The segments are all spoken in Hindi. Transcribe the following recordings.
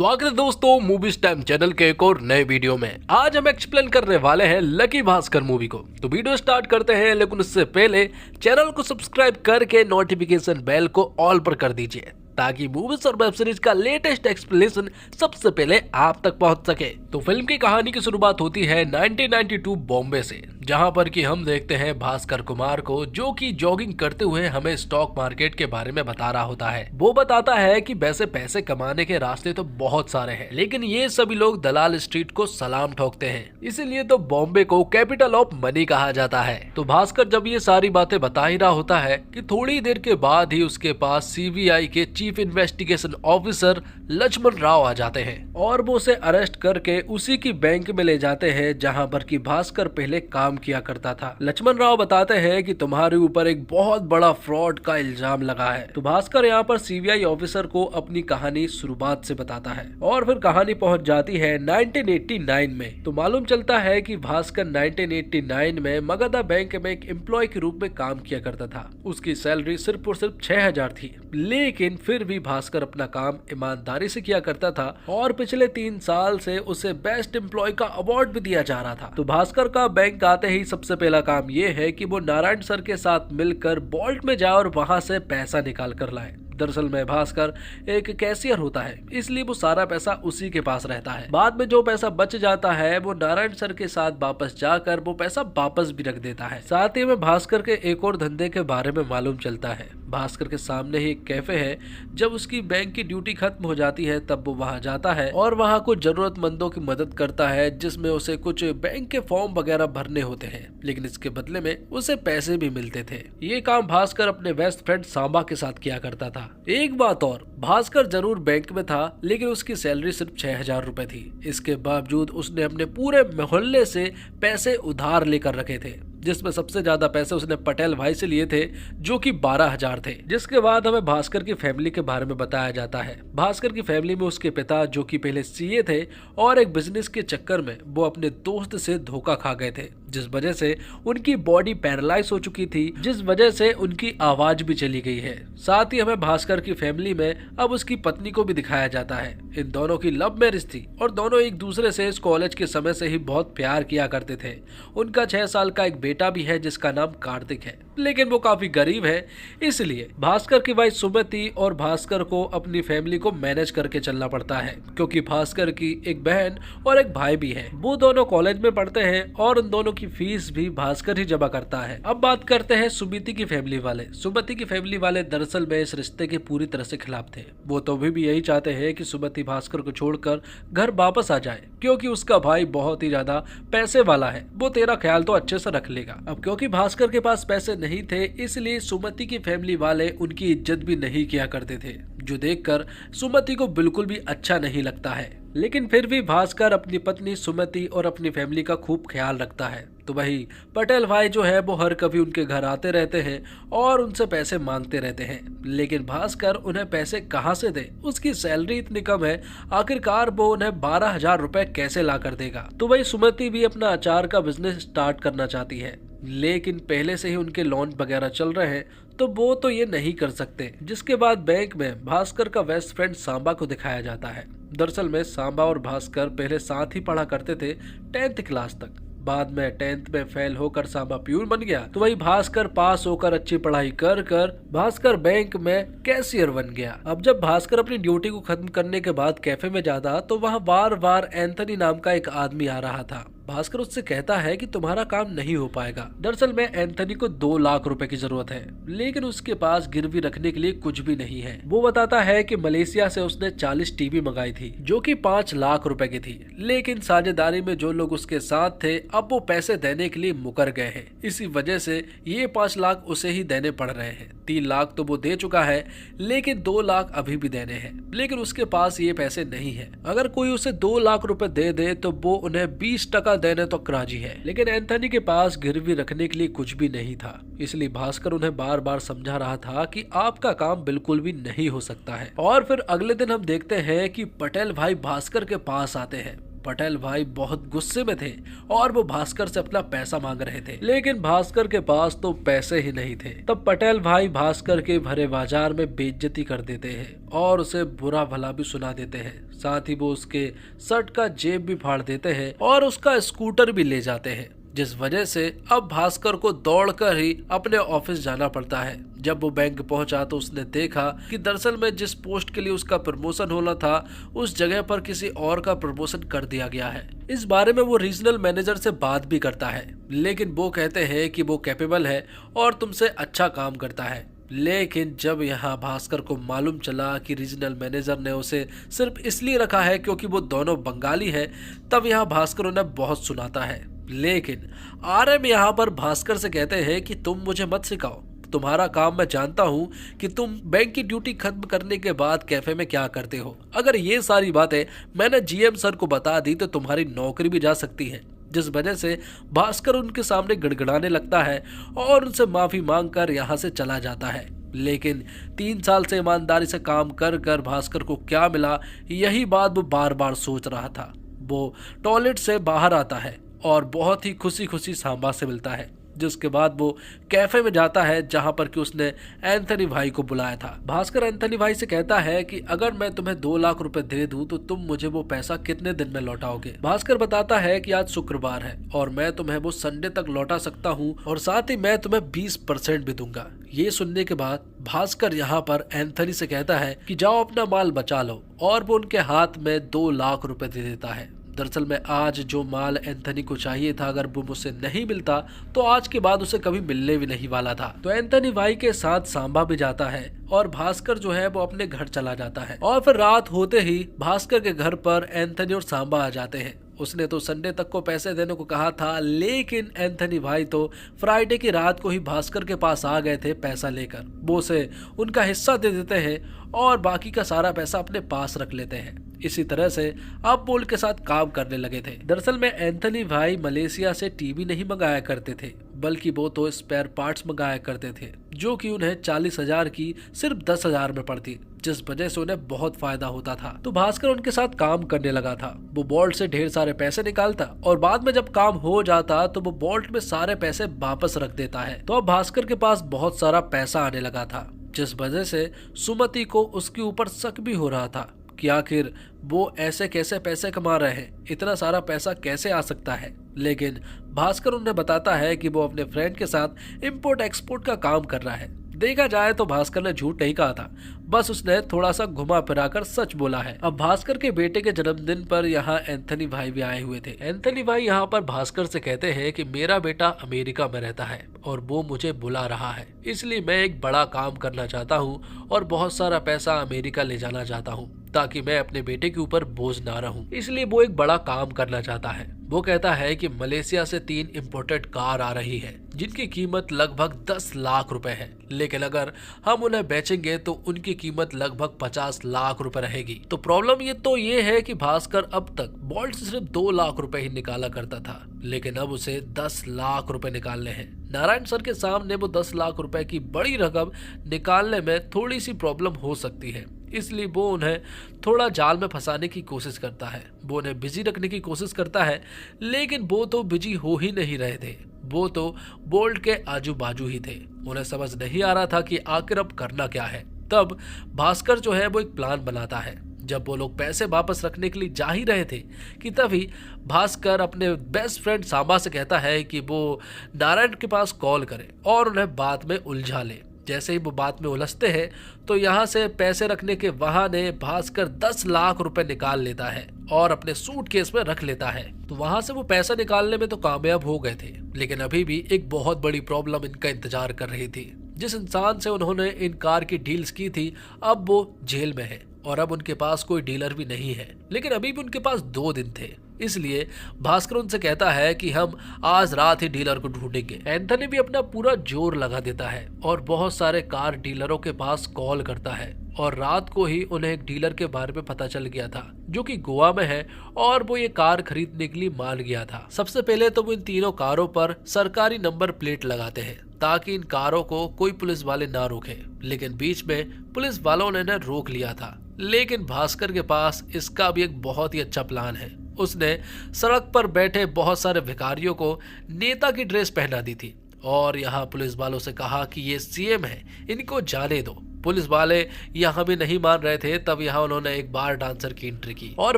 स्वागत है दोस्तों मूवीज टाइम चैनल के एक और नए वीडियो में। आज हम एक्सप्लेन करने वाले हैं लकी भास्कर मूवी को। तो वीडियो स्टार्ट करते हैं, लेकिन उससे पहले चैनल को सब्सक्राइब करके नोटिफिकेशन बेल को ऑल पर कर दीजिए ताकि मूवीज और वेब सीरीज का लेटेस्ट एक्सप्लेनेशन सबसे पहले आप तक पहुंच सके। तो फिल्म की कहानी की शुरुआत होती है 1992 बॉम्बे से, जहां पर कि हम देखते हैं भास्कर कुमार को जो कि जॉगिंग करते हुए हमें स्टॉक मार्केट के बारे में बता रहा होता है। वो बताता है कि वैसे पैसे कमाने के रास्ते तो बहुत सारे हैं, लेकिन ये सभी लोग दलाल स्ट्रीट को सलाम ठोकते हैं, इसीलिए तो बॉम्बे को कैपिटल ऑफ मनी कहा जाता है। तो भास्कर जब ये सारी बातें बता ही रहा होता है कि थोड़ी देर के बाद ही उसके पास सीबीआई के chief investigation officer Lakshman Rao आ जाते हैं और वो उसे अरेस्ट करके उसी की बैंक में ले जाते हैं जहां पर कि भास्कर पहले काम किया करता था। लक्ष्मण राव बताते हैं कि तुम्हारे ऊपर एक बहुत बड़ा फ्रॉड का इल्जाम लगा है। तो भास्कर यहाँ पर सीबीआई ऑफिसर को अपनी कहानी शुरुआत से बताता है और फिर कहानी पहुंच जाती है 1989 में। तो मालूम चलता है कि भास्कर 1989 में मगधा बैंक में एक एम्प्लॉय के रूप में काम किया करता था। उसकी सैलरी सिर्फ और सिर्फ 6000 थी, लेकिन फिर भी भास्कर अपना काम ईमानदारी से किया करता था और पिछले 3 साल से उसे बेस्ट एम्प्लॉय का अवार्ड भी दिया जा रहा था। तो भास्कर का बैंक आते ही सबसे पहला काम ये है कि वो नारायण सर के साथ मिलकर वॉल्ट में जाए और वहां से पैसा निकाल कर लाए। दरअसल में भास्कर एक कैशियर होता है, इसलिए वो सारा पैसा उसी के पास रहता है। बाद में जो पैसा बच जाता है वो नारायण सर के साथ वापस जाकर वो पैसा वापस भी रख देता है। साथ ही में भास्कर के एक और धंधे के बारे में मालूम चलता है। भास्कर के सामने ही एक कैफे है। जब उसकी बैंक की ड्यूटी खत्म हो जाती है तब वो वहां जाता है और वहां कुछ जरूरतमंदों की मदद करता है, जिसमें उसे कुछ बैंक के फॉर्म वगैरह भरने होते हैं, लेकिन इसके बदले में उसे पैसे भी मिलते थे। ये काम भास्कर अपने बेस्ट फ्रेंड सांबा के साथ किया करता था। एक बात और, भास्कर जरूर बैंक में था, लेकिन उसकी सैलरी सिर्फ 6000 रुपए थी। इसके बावजूद उसने अपने पूरे मोहल्ले से पैसे उधार लेकर रखे थे, जिसमें सबसे ज्यादा पैसे उसने पटेल भाई से लिए थे जो कि 12000 थे। जिसके बाद हमें भास्कर की फैमिली के बारे में बताया जाता है। भास्कर की फैमिली में उसके पिता जो कि पहले सीए थे और एक बिजनेस के चक्कर में वो अपने दोस्त से धोखा खा गए थे, जिस वजह से उनकी बॉडी पैरालाइज हो चुकी थी, जिस वजह से उनकी आवाज भी चली गई है। साथ ही हमें भास्कर की फैमिली में अब उसकी पत्नी को भी दिखाया जाता है। इन दोनों की लव मैरिज थी और दोनों एक दूसरे से इस कॉलेज के समय से ही बहुत प्यार किया करते थे। उनका 6 साल का एक बेटा भी है जिसका नाम कार्तिक है, लेकिन वो काफी गरीब है, इसलिए भास्कर की वाइफ सुमति और भास्कर को अपनी फैमिली को मैनेज करके चलना पड़ता है, क्योंकि भास्कर की एक बहन और एक भाई भी है। वो दोनों कॉलेज में पढ़ते हैं और उन दोनों की फीस भी भास्कर ही जमा करता है। अब बात करते हैं सुमति की फैमिली वाले। सुमति की फैमिली वाले दरअसल में इस रिश्ते के पूरी तरह से खिलाफ थे। वो तो अभी भी यही चाहते हैं कि सुमति भास्कर को छोड़कर घर वापस आ जाए, क्योंकि उसका भाई बहुत ही ज्यादा पैसे वाला है, वो तेरा ख्याल तो अच्छे से रख लेगा। अब क्योंकि भास्कर के पास पैसे नहीं थे, इसलिए सुमति की फैमिली वाले उनकी इज्जत भी नहीं किया करते थे, जो देखकर सुमति को बिल्कुल भी अच्छा नहीं लगता है। लेकिन फिर भी भास्कर अपनी पत्नी सुमति और अपनी फैमिली का खूब ख्याल रखता है। तो वही पटेल भाई जो है वो हर कभी उनके घर आते रहते हैं और उनसे पैसे मांगते रहते हैं, लेकिन भास्कर उन्हें पैसे कहां से दे? उसकी सैलरी इतनी कम है, आखिरकार वो उन्हें 12000 रुपए कैसे ला कर देगा? तो वही सुमति भी अपना अचार का बिजनेस स्टार्ट करना चाहती है, लेकिन पहले से ही उनके लॉन्च वगैरह चल रहे हैं तो वो तो ये नहीं कर सकते। जिसके बाद बैंक में भास्कर का बेस्ट फ्रेंड सांबा को दिखाया जाता है। दरअसल में सांबा और भास्कर पहले साथ ही पढ़ा करते थे 10th क्लास तक। बाद में 10th में फेल होकर सांबा प्यून बन गया, तो वही भास्कर पास होकर अच्छी पढ़ाई कर भास्कर बैंक में कैशियर बन गया। अब जब भास्कर अपनी ड्यूटी को खत्म करने के बाद कैफे में जाता तो वहाँ बार बार एंथनी नाम का एक आदमी आ रहा था। भास्कर उससे कहता है कि तुम्हारा काम नहीं हो पाएगा। दरअसल में एंथनी को 2 लाख रुपए की जरूरत है, लेकिन उसके पास गिरवी रखने के लिए कुछ भी नहीं है। वो बताता है कि मलेशिया से उसने 40 टीवी मंगाई थी जो कि 5 लाख रुपए की थी, लेकिन साझेदारी में जो लोग उसके साथ थे अब वो पैसे देने के लिए मुकर गए हैं। इसी वजह से ये 5 लाख उसे ही देने पड़ रहे हैं। 3 लाख तो वो दे चुका है, लेकिन 2 लाख अभी भी देने हैं, लेकिन उसके पास ये पैसे नहीं है। अगर कोई उसे 2 लाख रुपए दे दे तो वो उन्हें 20% देने तो राजी है, लेकिन एंथनी के पास गिरवी रखने के लिए कुछ भी नहीं था। इसलिए भास्कर उन्हें बार बार समझा रहा था कि आपका काम बिल्कुल भी नहीं हो सकता है। और फिर अगले दिन हम देखते हैं कि पटेल भाई भास्कर के पास आते हैं। पटेल भाई बहुत गुस्से में थे और वो भास्कर से अपना पैसा मांग रहे थे, लेकिन भास्कर के पास तो पैसे ही नहीं थे। तब पटेल भाई भास्कर के भरे बाजार में बेइज्जती कर देते हैं और उसे बुरा भला भी सुना देते हैं। साथ ही वो उसके शर्ट का जेब भी फाड़ देते हैं और उसका स्कूटर भी ले जाते हैं, जिस वजह से अब भास्कर को दौड़कर ही अपने ऑफिस जाना पड़ता है। जब वो बैंक पहुंचा तो उसने देखा कि दरअसल में जिस पोस्ट के लिए उसका प्रमोशन होना था उस जगह पर किसी और का प्रमोशन कर दिया गया है। इस बारे में वो रीजनल मैनेजर से बात भी करता है, लेकिन वो कहते हैं कि वो कैपेबल है और तुमसे अच्छा काम करता है। लेकिन जब यहाँ भास्कर को मालूम चला कि रीजनल मैनेजर ने उसे सिर्फ इसलिए रखा है क्योंकि वो दोनों बंगाली है, तब यहाँ भास्कर उन्हें बहुत सुनाता है। लेकिन आरएम यहाँ पर भास्कर से कहते हैं कि तुम मुझे मत सिखाओ, तुम्हारा काम मैं जानता हूँ कि तुम बैंक की ड्यूटी खत्म करने के बाद कैफे में क्या करते हो। अगर ये सारी बातें मैंने जीएम सर को बता दी तो तुम्हारी नौकरी भी जा सकती है। जिस वजह से भास्कर उनके सामने गड़गड़ाने लगता है और उनसे माफी मांगकर यहाँ से चला जाता है। लेकिन 3 साल से ईमानदारी से काम कर कर भास्कर को क्या मिला, यही बात वो बार बार सोच रहा था। वो टॉयलेट से बाहर आता है और बहुत ही खुशी खुशी सांबा से मिलता है, जिसके बाद वो कैफे में जाता है जहां पर कि उसने एंथनी भाई को बुलाया था। भास्कर एंथनी भाई से कहता है कि अगर मैं तुम्हें 2 लाख रुपए दे दूं तो तुम मुझे वो पैसा कितने दिन में लौटाओगे। भास्कर बताता है कि आज शुक्रवार है और मैं तुम्हें वो संडे तक लौटा सकता हूं और साथ ही मैं तुम्हें 20% भी दूंगा। ये सुनने के बाद भास्कर यहाँ पर एंथनी से कहता है कि जाओ अपना माल बचा लो, और वो उनके हाथ में 2 लाख रुपए दे देता है। दरअसल में आज जो माल एंथनी को चाहिए था, अगर वो मुझसे नहीं मिलता तो आज के बाद उसे कभी मिलने भी नहीं वाला था। तो एंथनी भाई के साथ सांबा भी जाता है और भास्कर जो है वो अपने घर चला जाता है। और फिर रात होते ही भास्कर के घर पर एंथनी और सांबा आ जाते हैं। उसने तो संडे तक को पैसे देने को कहा था, लेकिन एंथनी भाई तो फ्राइडे की रात को ही भास्कर के पास आ गए थे पैसा लेकर। वो उसे उनका हिस्सा दे देते हैं और बाकी का सारा पैसा अपने पास रख लेते हैं। इसी तरह से अब बोल के साथ काम करने लगे थे। दरअसल में एंथनी भाई मलेशिया से टीवी नहीं मंगाया करते थे, बल्कि वो तो स्पेयर पार्ट्स मंगाया करते थे, जो कि उन्हें 40,000 की सिर्फ 10,000 में पड़ती, जिस वजह से उन्हें बहुत फायदा होता था। तो भास्कर उनके साथ काम करने लगा था। वो बोल्ट से ढेर सारे पैसे निकालता और बाद में जब काम हो जाता तो वो बोल्ट में सारे पैसे वापस रख देता है। तो अब भास्कर के पास बहुत सारा पैसा आने लगा था, जिस वजह से सुमति को उसके ऊपर शक भी हो रहा था कि आखिर वो ऐसे कैसे पैसे कमा रहे हैं, इतना सारा पैसा कैसे आ सकता है। लेकिन भास्कर उन्हें बताता है कि वो अपने फ्रेंड के साथ इंपोर्ट एक्सपोर्ट का काम कर रहा है। देखा जाए तो भास्कर ने झूठ नहीं कहा था, बस उसने थोड़ा सा घुमा फिराकर सच बोला है। अब भास्कर के बेटे के जन्मदिन पर यहाँ एंथनी भाई भी आए हुए थे। एंथनी भाई यहाँ पर भास्कर से कहते हैं कि मेरा बेटा अमेरिका में रहता है और वो मुझे बुला रहा है, इसलिए मैं एक बड़ा काम करना चाहता हूँ और बहुत सारा पैसा अमेरिका ले जाना चाहता हूँ ताकि मैं अपने बेटे के ऊपर बोझ ना रहूं। इसलिए वो एक बड़ा काम करना चाहता है। वो कहता है कि मलेशिया से 3 इंपोर्टेड कार आ रही है जिनकी कीमत लगभग 10 लाख रुपए है, लेकिन अगर हम उन्हें बेचेंगे तो उनकी कीमत लगभग 50 लाख रुपए रहेगी। तो प्रॉब्लम ये है कि भास्कर अब तक बोल्ट से सिर्फ 2 लाख रुपए ही निकाला करता था, लेकिन अब उसे 10 लाख रुपए निकालने हैं। नारायण सर के सामने वो 10 लाख रुपए की बड़ी रकम निकालने में थोड़ी सी प्रॉब्लम हो सकती है, इसलिए वो उन्हें थोड़ा जाल में फंसाने की कोशिश करता है। वो उन्हें बिजी रखने की कोशिश करता है, लेकिन वो तो बिजी हो ही नहीं रहे थे। वो तो बोल्ट के आजू बाजू ही थे। उन्हें समझ नहीं आ रहा था कि आखिर अब करना क्या है। तब भास्कर जो है वो एक प्लान बनाता है। जब वो लोग पैसे वापस रखने के लिए जा ही रहे थे कि तभी भास्कर अपने बेस्ट फ्रेंड सांबा से कहता है कि वो नारायण के पास कॉल करे और उन्हें बात में उलझा ले। जैसे ही वो बात में उलझते हैं तो यहाँ से पैसे रखने के बहाने भास्कर 10 लाख रुपए निकाल लेता है और अपने सूटकेस में रख लेता है। तो वहां से वो पैसा निकालने में तो कामयाब हो गए थे, लेकिन अभी भी एक बहुत बड़ी प्रॉब्लम इनका इंतजार कर रही थी। जिस इंसान से उन्होंने इन कार की डील्स की थी अब वो जेल में है और अब उनके पास कोई डीलर भी नहीं है, लेकिन अभी भी उनके पास 2 दिन थे। इसलिए भास्कर उनसे कहता है कि हम आज रात ही डीलर को ढूंढेंगे। एंथनी भी अपना पूरा जोर लगा देता है और बहुत सारे कार डीलरों के पास कॉल करता है और रात को ही उन्हें एक डीलर के बारे में पता चल गया था जो कि गोवा में है और वो ये कार खरीदने के लिए मान गया था। सबसे पहले तो वो इन तीनों कारों पर सरकारी नंबर प्लेट लगाते हैं ताकि इन कारों को कोई पुलिस वाले ना रोके, लेकिन बीच में पुलिस वालों ने रोक लिया था। लेकिन भास्कर के पास इसका भी एक बहुत ही अच्छा प्लान है। उसने सड़क पर बैठे बहुत सारे भिखारियों को नेता की ड्रेस पहना दी थी और यहाँ पुलिस वालों से कहा कि ये सीएम है, इनको जाने दो। पुलिस वाले यहाँ भी नहीं मान रहे थे। तब यहाँ उन्होंने एक बार डांसर की एंट्री की और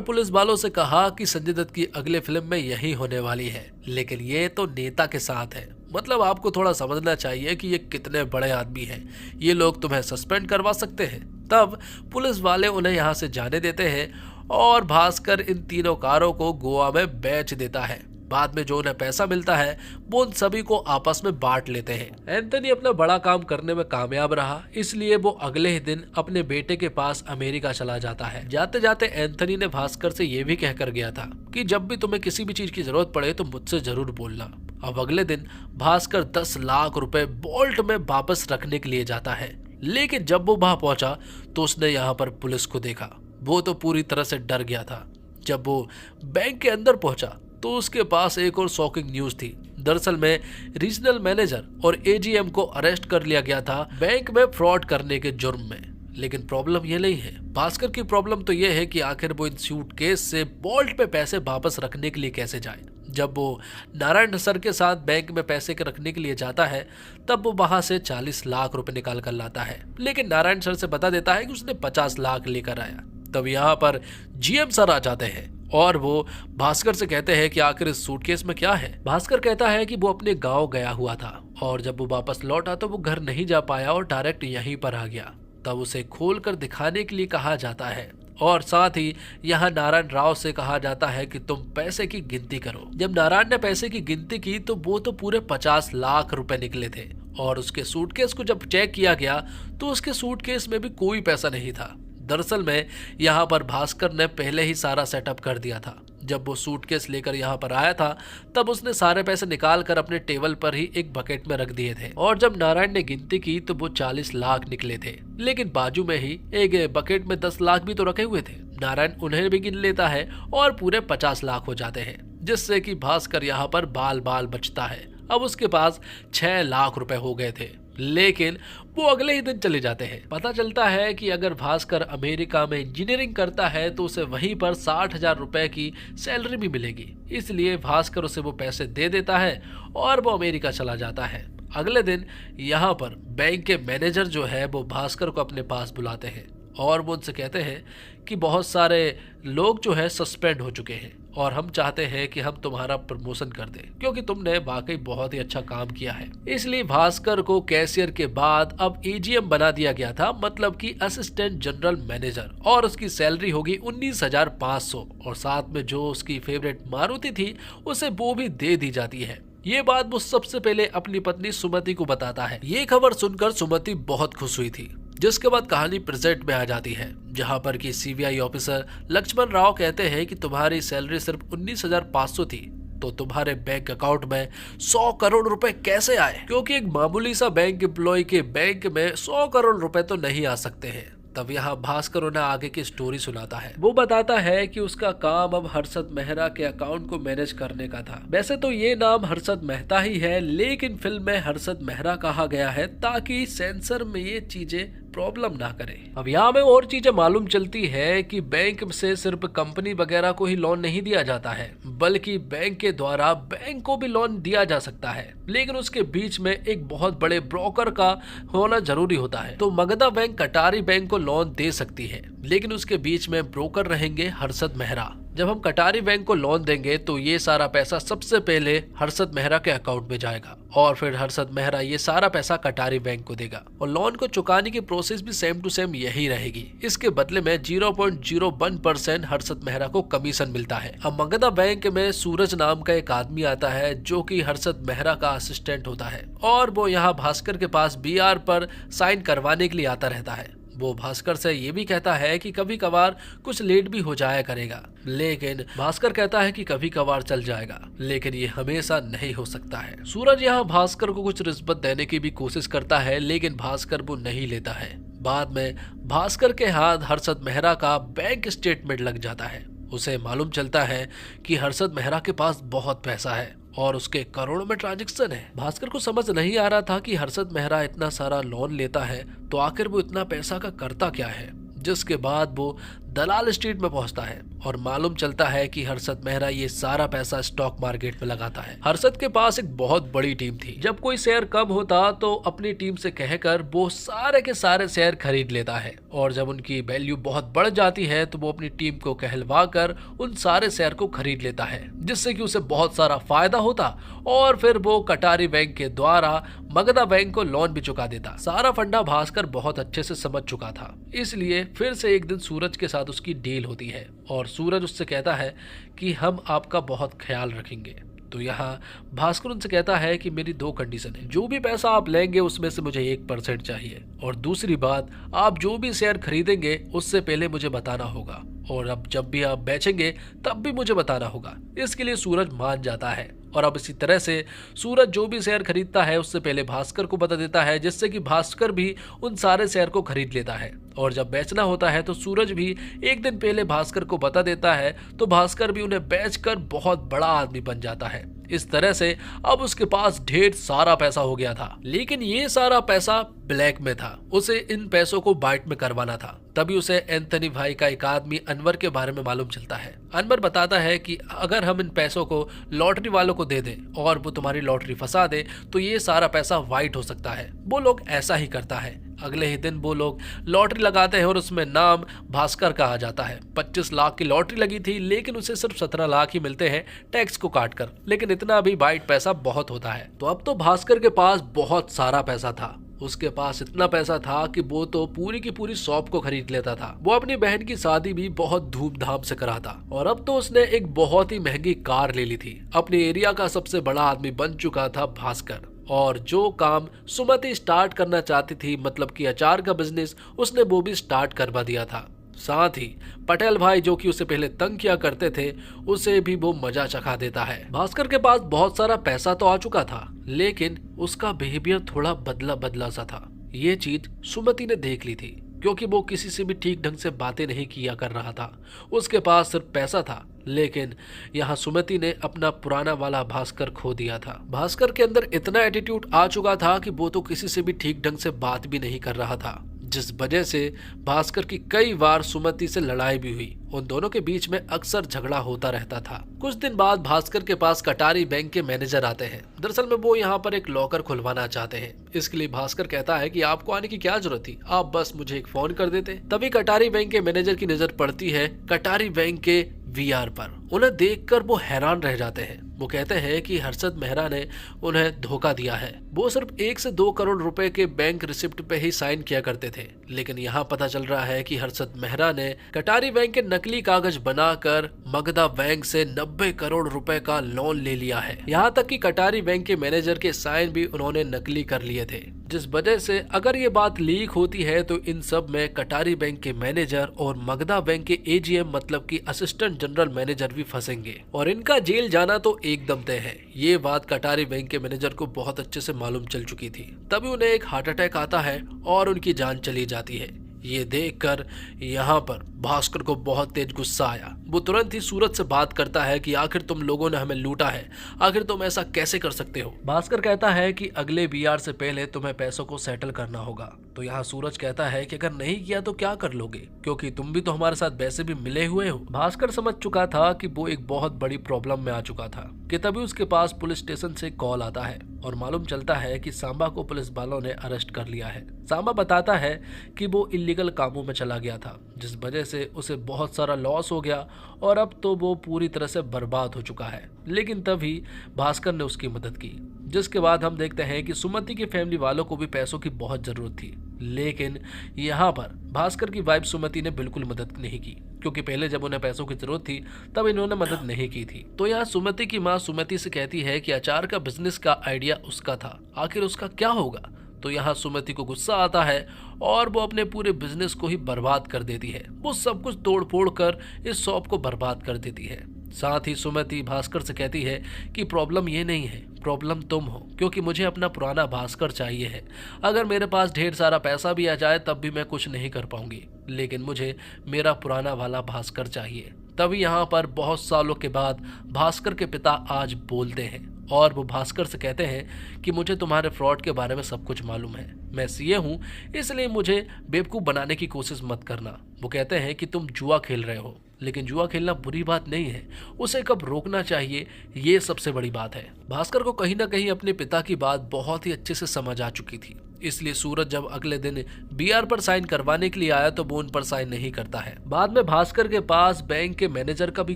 पुलिस वालों से कहा कि संजय दत्त की अगली फिल्म में यही होने वाली है, लेकिन ये तो नेता के साथ है। मतलब आपको थोड़ा समझना चाहिए कि ये कितने बड़े आदमी हैं, ये लोग तुम्हें सस्पेंड करवा सकते हैं। तब पुलिस वाले उन्हें यहाँ से जाने देते हैं और भास्कर इन तीनों कारों को गोवा में बेच देता है। बाद में जो उन्हें पैसा मिलता है वो उन सभी को आपस में बांट लेते हैं। एंथनी अपना बड़ा काम करने में कामयाब रहा, इसलिए वो अगले ही दिन अपने बेटे के पास अमेरिका चला जाता है। जाते जाते एंथनी ने भास्कर से ये भी कहकर गया था कि जब भी तुम्हें किसी भी चीज की जरूरत पड़े तो मुझसे जरूर बोलना। अब अगले दिन भास्कर 10 लाख रुपए बोल्ट में वापस रखने के लिए जाता है, लेकिन जब वो वहां पहुंचा तो उसने यहाँ पर पुलिस को देखा। वो तो पूरी तरह से डर गया था। जब वो बैंक के अंदर पहुंचा तो उसके पास एक और शॉकिंग न्यूज थी। दरअसल में रीजनल मैनेजर और एजीएम को अरेस्ट कर लिया गया था बैंक में फ्रॉड करने के जुर्म में। लेकिन प्रॉब्लम ये नहीं है, भास्कर की प्रॉब्लम तो ये है कि आखिर वो इन सूटकेस से बोल्ट पे पैसे वापस रखने के लिए कैसे जाए। जब वो नारायण सर के साथ बैंक में पैसे रखने के लिए जाता है तब वो वहां से 40 लाख रुपए निकाल कर लाता है, लेकिन नारायण सर से बता देता है कि उसने 50 लाख लेकर आया। तब यहाँ पर जीएम सर आ जाते हैं और वो भास्कर से कहते हैं कि आखिर इस सूटकेस में क्या है। भास्कर कहता है कि वो अपने गांव गया हुआ था और जब वो वापस लौटा तो वो घर नहीं जा पाया और डायरेक्ट यहीं पर आ गया। तब उसे खोल कर दिखाने के लिए कहा जाता है और साथ ही यहाँ नारायण राव से कहा जाता है कि तुम पैसे की गिनती करो। जब नारायण ने पैसे की गिनती की तो वो तो पूरे 50 लाख रुपए निकले थे और उसके सूटकेस को जब चेक किया गया तो उसके सूटकेस में भी कोई पैसा नहीं था। दरअसल में यहाँ पर भास्कर ने पहले ही सारा सेटअप कर दिया था। जब वो सूटकेस लेकर यहाँ पर आया था तब उसने सारे पैसे निकाल कर अपने टेबल पर ही एक बकेट में रख दिए थे और जब नारायण ने गिनती की तो वो 40 लाख निकले थे, लेकिन बाजू में ही एक बकेट में 10 लाख भी तो रखे हुए थे। नारायण उन्हें भी गिन लेता है और पूरे 50 लाख हो जाते हैं, जिससे कि भास्कर यहाँ पर बाल बाल बचता है। अब उसके पास 6 लाख रुपए हो गए थे, लेकिन वो अगले ही दिन चले जाते हैं। पता चलता है कि अगर भास्कर अमेरिका में इंजीनियरिंग करता है तो उसे वहीं पर 60,000 रुपए की सैलरी भी मिलेगी, इसलिए भास्कर उसे वो पैसे दे देता है और वो अमेरिका चला जाता है। अगले दिन यहाँ पर बैंक के मैनेजर जो है वो भास्कर को अपने पास बुलाते हैं और वो उनसे कहते हैं कि बहुत सारे लोग जो है सस्पेंड हो चुके हैं और हम चाहते हैं कि हम तुम्हारा प्रमोशन कर दें क्योंकि तुमने वाकई बहुत ही अच्छा काम किया है। इसलिए भास्कर को कैशियर के बाद अब एजीएम बना दिया गया था, मतलब कि असिस्टेंट जनरल मैनेजर, और उसकी सैलरी होगी 19,500 और साथ में जो उसकी फेवरेट मारुति थी उसे वो भी दे दी जाती है। ये बात वो सबसे पहले अपनी पत्नी सुमति को बताता है। ये खबर सुनकर सुमति बहुत खुश हुई थी, जिसके बाद कहानी प्रेजेंट में आ जाती है जहां पर कि सीबीआई ऑफिसर लक्ष्मण राव कहते हैं कि तुम्हारी सैलरी सिर्फ 19,500 थी तो तुम्हारे बैंक अकाउंट में 100 करोड़ रुपए कैसे आए, क्योंकि एक मामूली सा बैंक एम्प्लॉय के बैंक में 100 करोड़ रुपए तो नहीं आ सकते हैं। तब यहाँ भास्कर उन्हें आगे की स्टोरी सुनाता है। वो बताता है कि उसका काम अब हर्षद मेहरा के अकाउंट को मैनेज करने का था। वैसे तो ये नाम हर्षद मेहता ही है, लेकिन फिल्म में हर्षद मेहरा कहा गया है ताकि सेंसर में ये चीजें प्रॉब्लम ना करे। अब यहाँ में और चीजें मालूम चलती है कि बैंक से सिर्फ कंपनी वगैरह को ही लोन नहीं दिया जाता है, बल्कि बैंक के द्वारा बैंक को भी लोन दिया जा सकता है, लेकिन उसके बीच में एक बहुत बड़े ब्रोकर का होना जरूरी होता है। तो मगधा बैंक कटारी बैंक को लोन दे सकती है, लेकिन उसके बीच में ब्रोकर रहेंगे हर्षद मेहरा। जब हम कटारी बैंक को लोन देंगे तो ये सारा पैसा सबसे पहले हर्षद मेहरा के अकाउंट में जाएगा और फिर हर्षद मेहरा ये सारा पैसा कटारी बैंक को देगा और लोन को चुकाने की प्रोसेस भी सेम टू सेम यही रहेगी। इसके बदले में 0.01% हर्षद मेहरा को कमीशन मिलता है। अब मगधा बैंक में सूरज नाम का एक आदमी आता है जो कि हर्षद मेहरा का असिस्टेंट होता है और वो यहाँ भास्कर के पास BR पर साइन करवाने के लिए आता रहता है। वो भास्कर से ये भी कहता है कि कभी कभार कुछ लेट भी हो जाया करेगा, लेकिन भास्कर कहता है कि कभी कभार चल जाएगा, लेकिन ये हमेशा नहीं हो सकता है। सूरज यहाँ भास्कर को कुछ रिश्वत देने की भी कोशिश करता है, लेकिन भास्कर वो नहीं लेता है। बाद में भास्कर के हाथ हर्षद मेहरा का बैंक स्टेटमेंट लग जाता है। उसे मालूम चलता है कि हर्षद मेहरा के पास बहुत पैसा है और उसके करोड़ों में ट्रांजैक्शन है। भास्कर को समझ नहीं आ रहा था कि हर्षद मेहरा इतना सारा लोन लेता है तो आखिर वो इतना पैसा का करता क्या है, जिसके बाद वो दलाल स्ट्रीट में पहुंचता है और मालूम चलता है कि हर्षद मेहरा ये सारा पैसा स्टॉक मार्केट में लगाता है। हर्षद के पास एक बहुत बड़ी टीम थी। जब कोई शेयर कम होता तो अपनी टीम से कहकर वो सारे के सारे शेयर खरीद लेता है और जब उनकी वैल्यू बहुत बढ़ जाती है तो वो अपनी टीम को कहलवा कर उन सारे शेयर को खरीद लेता है, जिससे कि उसे बहुत सारा फायदा होता और फिर वो कटारी बैंक के द्वारा मगधा बैंक को लोन भी चुका देता। सारा फंडा भास्कर बहुत अच्छे से समझ चुका था, इसलिए फिर से एक दिन सूरज के साथ उसकी डील होती है और सूरज उससे कहता है कि हम आपका बहुत ख्याल रखेंगे। तो यहाँ भास्कर उनसे कहता है कि मेरी 2 कंडीशन है, जो भी पैसा आप लेंगे उसमें से मुझे 1% चाहिए और दूसरी बात, आप जो भी शेयर खरीदेंगे उससे पहले मुझे बताना होगा और अब जब भी आप बेचेंगे तब भी मुझे बताना होगा। इसके लिए सूरज मान जाता है और अब इसी तरह से सूरज जो भी शेयर खरीदता है उससे पहले भास्कर को बता देता है, जिससे कि भास्कर भी उन सारे शेयर को खरीद लेता है और जब बेचना होता है तो सूरज भी एक दिन पहले भास्कर को बता देता है, तो भास्कर भी उन्हें बेचकर बहुत बड़ा आदमी बन जाता है। इस तरह से अब उसके पास ढेर सारा पैसा हो गया था, लेकिन ये सारा पैसा ब्लैक में था। उसे इन पैसों को वाइट में करवाना था। तभी उसे एंथनी भाई का एक आदमी अनवर के बारे में मालूम चलता है। अनवर बताता है कि अगर हम इन पैसों को लॉटरी वालों को दे दें और वो तुम्हारी लॉटरी फंसा दे तो ये सारा पैसा वाइट हो सकता है। वो लोग ऐसा ही करता है। अगले ही दिन वो लोग लॉटरी लगाते हैं और उसमें नाम भास्कर का आ जाता है। 25 लाख की लॉटरी लगी थी, लेकिन उसे सिर्फ 17 लाख ही मिलते हैं टैक्स को काट कर। लेकिन इतना भी वाइट पैसा बहुत होता है। तो अब तो भास्कर के पास बहुत सारा पैसा था। उसके पास इतना पैसा था कि वो तो पूरी की पूरी शॉप को खरीद लेता था। वो अपनी बहन की शादी भी बहुत धूमधाम से कराता और अब तो उसने एक बहुत ही महंगी कार ले ली थी। अपने एरिया का सबसे बड़ा आदमी बन चुका था भास्कर और जो काम सुमति स्टार्ट करना चाहती थी, मतलब कि अचार का बिजनेस, उसने वो भी स्टार्ट करवा दिया था। साथ ही पटेल भाई जो कि उसे पहले तंग किया करते थे, उसे भी वो मजा चखा देता है। भास्कर के पास बहुत सारा पैसा तो आ चुका था, लेकिन उसका बिहेवियर थोड़ा बदला बदला सा था। ये चीज सुमति ने देख ली थी, क्योंकि वो किसी से भी ठीक ढंग से बातें नहीं किया कर रहा था। उसके पास सिर्फ पैसा था, लेकिन यहाँ सुमति ने अपना पुराना वाला भास्कर खो दिया था। भास्कर के अंदर इतना एटीट्यूड आ चुका था कि वो तो किसी से भी ठीक ढंग से बात भी नहीं कर रहा था, जिस वजह से भास्कर की कई बार सुमति से लड़ाई भी हुई। उन दोनों के बीच में अक्सर झगड़ा होता रहता था। कुछ दिन बाद भास्कर के पास कटारी बैंक के मैनेजर आते हैं। दरअसल में वो यहाँ पर एक लॉकर खुलवाना चाहते हैं। इसके लिए भास्कर कहता है कि आपको आने की क्या जरूरत थी, आप बस मुझे एक फोन कर देते। तभी कटारी बैंक के मैनेजर की नजर पड़ती है कटारी बैंक के वीआर पर। उन्हें देखकर वो हैरान रह जाते हैं। वो कहते हैं कि हर्षद मेहरा ने उन्हें धोखा दिया है। वो सिर्फ 1 से 2 करोड़ रुपए के बैंक रिसिप्ट पे ही साइन किया करते थे, लेकिन यहाँ पता चल रहा है कि हर्षद मेहरा ने कटारी बैंक के नकली कागज बनाकर मगधा बैंक से 90 करोड़ रुपए का लोन ले लिया है। यहाँ तक कि कटारी बैंक के मैनेजर के साइन भी उन्होंने नकली कर लिए थे, जिस वजह से अगर ये बात लीक होती है तो इन सब में कटारी बैंक के मैनेजर और मगधा बैंक के एजीएम मतलब कि असिस्टेंट जनरल मैनेजर भी फंसेंगे और इनका जेल जाना तो एकदम तय है। ये बात कटारी बैंक के मैनेजर को बहुत अच्छे से मालूम चल चुकी थी। तभी उन्हें एक हार्ट अटैक आता है और उनकी जान चली जाती है। ये देखकर यहाँ पर भास्कर को बहुत तेज गुस्सा आया। वो तुरंत ही सूरज से बात करता है कि आखिर तुम लोगों ने हमें लूटा है, आखिर तुम ऐसा कैसे कर सकते हो। भास्कर कहता है कि अगले बीआर से पहले तुम्हें पैसों को सेटल करना होगा। तो यहाँ सूरज कहता है कि अगर नहीं किया तो क्या कर लोगे, क्योंकि तुम भी तो हमारे साथ वैसे भी मिले हुए हो। भास्कर समझ चुका था कि वो एक बहुत बड़ी प्रॉब्लम में आ चुका था कि तभी उसके पास पुलिस स्टेशन से कॉल आता है और मालूम चलता है कि सांबा को पुलिस वालों ने अरेस्ट कर लिया है। सांबा बताता है कि वो इलीगल कामों में चला गया था, जिस वजह से उसे बहुत सारा लॉस हो गया और अब तो वो पूरी तरह से बर्बाद हो चुका है। लेकिन तभी भास्कर ने उसकी मदद की, जिसके बाद हम देखते हैं कि सुमति की फैमिली वालों को भी पैसों की बहुत जरूरत थी, लेकिन यहाँ पर भास्कर की वाइफ सुमति ने बिल्कुल मदद नहीं की, क्योंकि पहले जब उन्हें पैसों की जरूरत थी तब इन्होंने मदद नहीं की थी। तो यहाँ सुमति की माँ सुमति से कहती है कि अचार का बिजनेस का आइडिया उसका था, आखिर उसका क्या होगा। तो यहाँ सुमति को गुस्सा आता है और वो अपने पूरे बिजनेस को ही बर्बाद कर देती है। वो सब कुछ तोड़ फोड़ कर इस शॉप को बर्बाद कर देती है। साथ ही सुमति भास्कर से कहती है कि प्रॉब्लम ये नहीं है, प्रॉब्लम तुम हो, क्योंकि मुझे अपना पुराना भास्कर चाहिए है। अगर मेरे पास ढेर सारा पैसा भी आ जाए तब भी मैं कुछ नहीं कर पाऊंगी, लेकिन मुझे मेरा पुराना वाला भास्कर चाहिए। तभी यहाँ पर बहुत सालों के बाद भास्कर के पिता आज बोलते हैं और वो भास्कर से कहते हैं कि मुझे तुम्हारे फ्रॉड के बारे में सब कुछ मालूम है, मैं सीए हूँ, इसलिए मुझे बेवकूफ़ बनाने की कोशिश मत करना। वो कहते हैं कि तुम जुआ खेल रहे हो, लेकिन जुआ खेलना बुरी बात नहीं है, उसे कब रोकना चाहिए ये सबसे बड़ी बात है। भास्कर को कहीं ना कहीं अपने पिता की बात बहुत ही अच्छे से समझ आ चुकी थी, इसलिए सूरज जब अगले दिन बीआर पर साइन करवाने के लिए आया तो वो उन पर साइन नहीं करता है। बाद में भास्कर के पास बैंक के मैनेजर का भी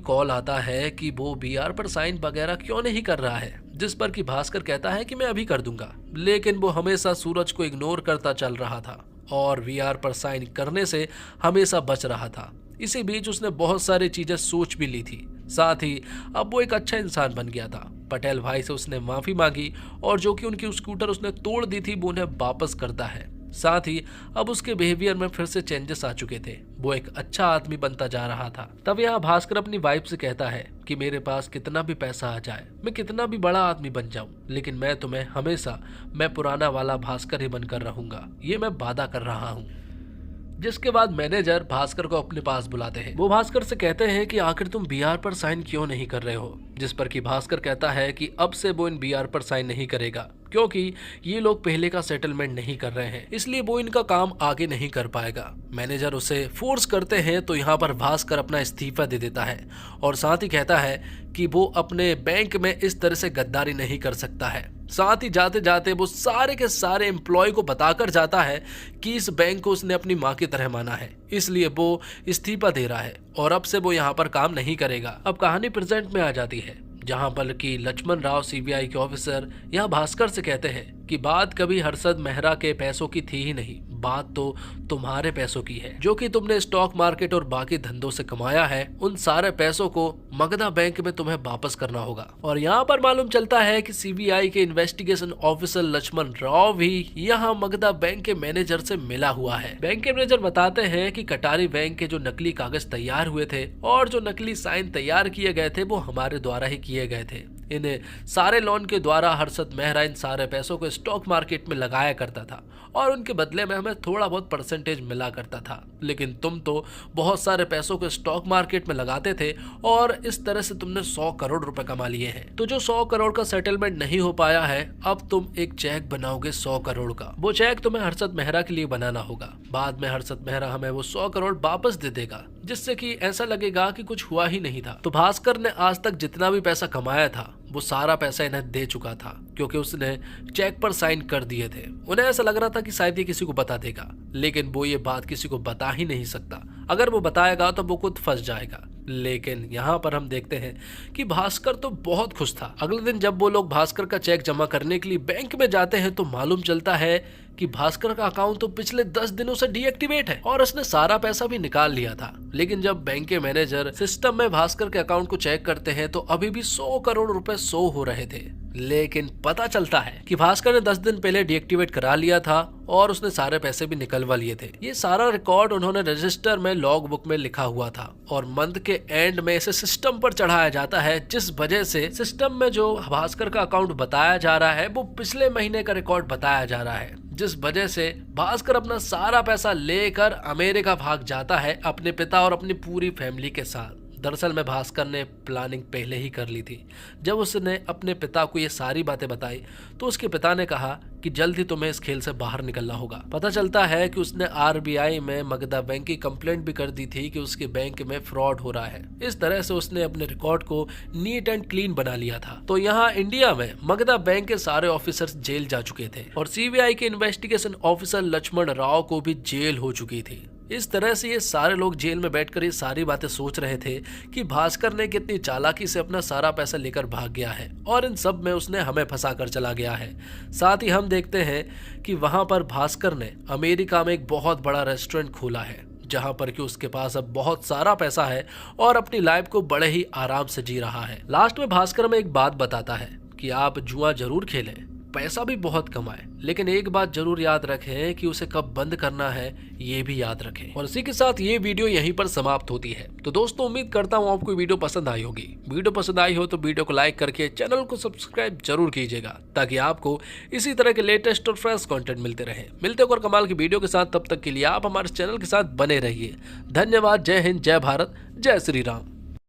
कॉल आता है कि वो बीआर पर साइन वगैरह क्यों नहीं कर रहा है, जिस पर कि भास्कर कहता है कि मैं अभी कर दूंगा, लेकिन वो हमेशा सूरज को इग्नोर करता चल रहा था और बीआर पर साइन करने से हमेशा बच रहा था। इसी बीच उसने बहुत सारी चीजें सोच भी ली थी, साथ ही अब वो एक अच्छा इंसान बन गया था। पटेल भाई से उसने माफी मांगी और जो कि उनकी स्कूटर उसने तोड़ दी थी वो उन्हें वापस करता है। साथ ही अब उसके बिहेवियर में फिर से चेंजेस आ चुके थे, वो एक अच्छा आदमी बनता जा रहा था। तब यहाँ भास्कर अपनी वाइफ से कहता है कि मेरे पास कितना भी पैसा आ जाए, मैं कितना भी बड़ा आदमी बन जाऊं, लेकिन मैं तुम्हें हमेशा मैं पुराना वाला भास्कर ही बनकर रहूंगा, ये मैं वादा कर रहा हूँ। जिसके बाद मैनेजर भास्कर को अपने पास बुलाते हैं। वो भास्कर से कहते हैं कि आखिर तुम बीआर पर साइन क्यों नहीं कर रहे हो, जिस पर कि भास्कर कहता है कि अब से वो इन बीआर पर साइन नहीं करेगा क्योंकि ये लोग पहले का सेटलमेंट नहीं कर रहे हैं, इसलिए वो इनका काम आगे नहीं कर पाएगा। मैनेजर उसे फोर्स करते हैं तो यहाँ पर भास्कर अपना इस्तीफा दे देता है और साथ ही कहता है कि वो अपने बैंक में इस तरह से गद्दारी नहीं कर सकता है। साथ ही जाते जाते वो सारे के सारे एम्प्लॉय को बताकर जाता है कि इस बैंक को उसने अपनी माँ की तरह माना है, इसलिए वो इस्तीफा दे रहा है और अब से वो यहाँ पर काम नहीं करेगा। अब कहानी प्रेजेंट में आ जाती है, जहां पर कि लक्ष्मण राव सीबीआई के ऑफिसर यहाँ भास्कर से कहते हैं कि बात कभी हर्षद मेहरा के पैसों की थी ही नहीं, बात तो तुम्हारे पैसों की है, जो कि तुमने स्टॉक मार्केट और बाकी धंधों से कमाया है। उन सारे पैसों को मगधा बैंक में तुम्हें वापस करना होगा। और यहाँ पर मालूम चलता है कि सीबीआई के इन्वेस्टिगेशन ऑफिसर लक्ष्मण राव भी यहाँ मगधा बैंक के मैनेजर से मिला हुआ है। बैंक के मैनेजर बताते हैं कि कटारी बैंक के जो नकली कागज तैयार हुए थे और जो नकली साइन तैयार किए गए थे वो हमारे द्वारा ही किए गए थे। इन सारे लोन के द्वारा हर्षद मेहरा इन सारे पैसों को स्टॉक मार्केट में लगाया करता था और उनके बदले में हमें थोड़ा बहुत परसेंटेज मिला करता था, लेकिन तुम तो बहुत सारे पैसों को स्टॉक मार्केट में लगाते थे और इस तरह से तुमने 100 करोड़ रुपए कमा लिए हैं। तो जो 100 करोड़ का सेटलमेंट नहीं हो पाया है, अब तुम एक चेक बनाओगे 100 करोड़ का। वो चेक तुम्हें हर्षद मेहरा के लिए बनाना होगा। बाद में हर्षद मेहरा हमें वो 100 करोड़ वापस दे देगा, जिससे कि ऐसा लगेगा कि कुछ हुआ ही नहीं था। तो भास्कर ने आज तक जितना भी पैसा कमाया था वो सारा पैसा इन्हें दे चुका था, क्योंकि उसने चेक पर साइन कर दिए थे। उन्हें ऐसा लग रहा था कि शायद ये किसी को बता देगा, लेकिन वो ये बात किसी को बता ही नहीं सकता। अगर वो बताएगा तो वो खुद फंस जाएगा। लेकिन यहाँ पर हम देखते हैं कि भास्कर तो बहुत खुश था। अगले दिन जब वो लोग भास्कर का चेक जमा करने के लिए बैंक में जाते हैं तो मालूम चलता है कि भास्कर का अकाउंट तो पिछले 10 दिनों से डीएक्टिवेट है और उसने सारा पैसा भी निकाल लिया था। लेकिन जब बैंक के मैनेजर सिस्टम में भास्कर के अकाउंट को चेक करते हैं तो अभी भी 100 करोड़ रुपए शो हो रहे थे। लेकिन पता चलता है कि भास्कर ने 10 दिन पहले डीएक्टिवेट करा लिया था और उसने सारे पैसे भी निकलवा लिए थे। ये सारा रिकॉर्ड उन्होंने रजिस्टर में लॉग बुक में लिखा हुआ था और मंथ के एंड में इसे सिस्टम पर चढ़ाया जाता है, जिस वजह से सिस्टम में जो भास्कर का अकाउंट बताया जा रहा है वो पिछले महीने का रिकॉर्ड बताया जा रहा है, जिस वजह से भास्कर अपना सारा पैसा लेकर अमेरिका भाग जाता है अपने पिता और अपनी पूरी फैमिली के साथ। दरअसल में भास्कर ने प्लानिंग पहले ही कर ली थी। जब उसने अपने पिता को ये सारी बातें बताई तो उसके पिता ने कहा कि जल्द ही तुम्हें इस खेल से बाहर निकलना होगा। पता चलता है कि उसने आरबीआई में मगधा बैंक की कंप्लेंट भी कर दी थी कि उसके बैंक में फ्रॉड हो रहा है। इस तरह से उसने अपने रिकॉर्ड को नीट एंड क्लीन बना लिया था। तो यहाँ इंडिया में मगधा बैंक के सारे ऑफिसर्स जेल जा चुके थे और सीबीआई के इन्वेस्टिगेशन ऑफिसर लक्ष्मण राव को भी जेल हो चुकी थी। इस तरह से ये सारे लोग जेल में बैठकर ये सारी बातें सोच रहे थे कि भास्कर ने कितनी चालाकी से अपना सारा पैसा लेकर भाग गया है और इन सब में उसने हमें फंसा कर चला गया है। साथ ही हम देखते हैं कि वहां पर भास्कर ने अमेरिका में एक बहुत बड़ा रेस्टोरेंट खोला है, जहां पर कि उसके पास अब बहुत सारा पैसा है और अपनी लाइफ को बड़े ही आराम से जी रहा है। लास्ट में भास्कर में एक बात बताता है कि आप जुआ जरूर खेलें, पैसा भी बहुत कमाए, लेकिन एक बात जरूर याद रखें कि उसे कब बंद करना है ये भी याद रखें। और इसी के साथ ये वीडियो यहीं पर समाप्त होती है। तो दोस्तों उम्मीद करता हूँ आपको वीडियो पसंद आई होगी। वीडियो पसंद आई हो तो वीडियो को लाइक करके चैनल को सब्सक्राइब जरूर कीजिएगा, ताकि आपको इसी तरह के लेटेस्ट और फ्रेश कंटेंट मिलते रहे। मिलते और कमाल की वीडियो के साथ, तब तक के लिए आप हमारे चैनल के साथ बने रहिए। धन्यवाद। जय हिंद, जय भारत, जय श्री राम।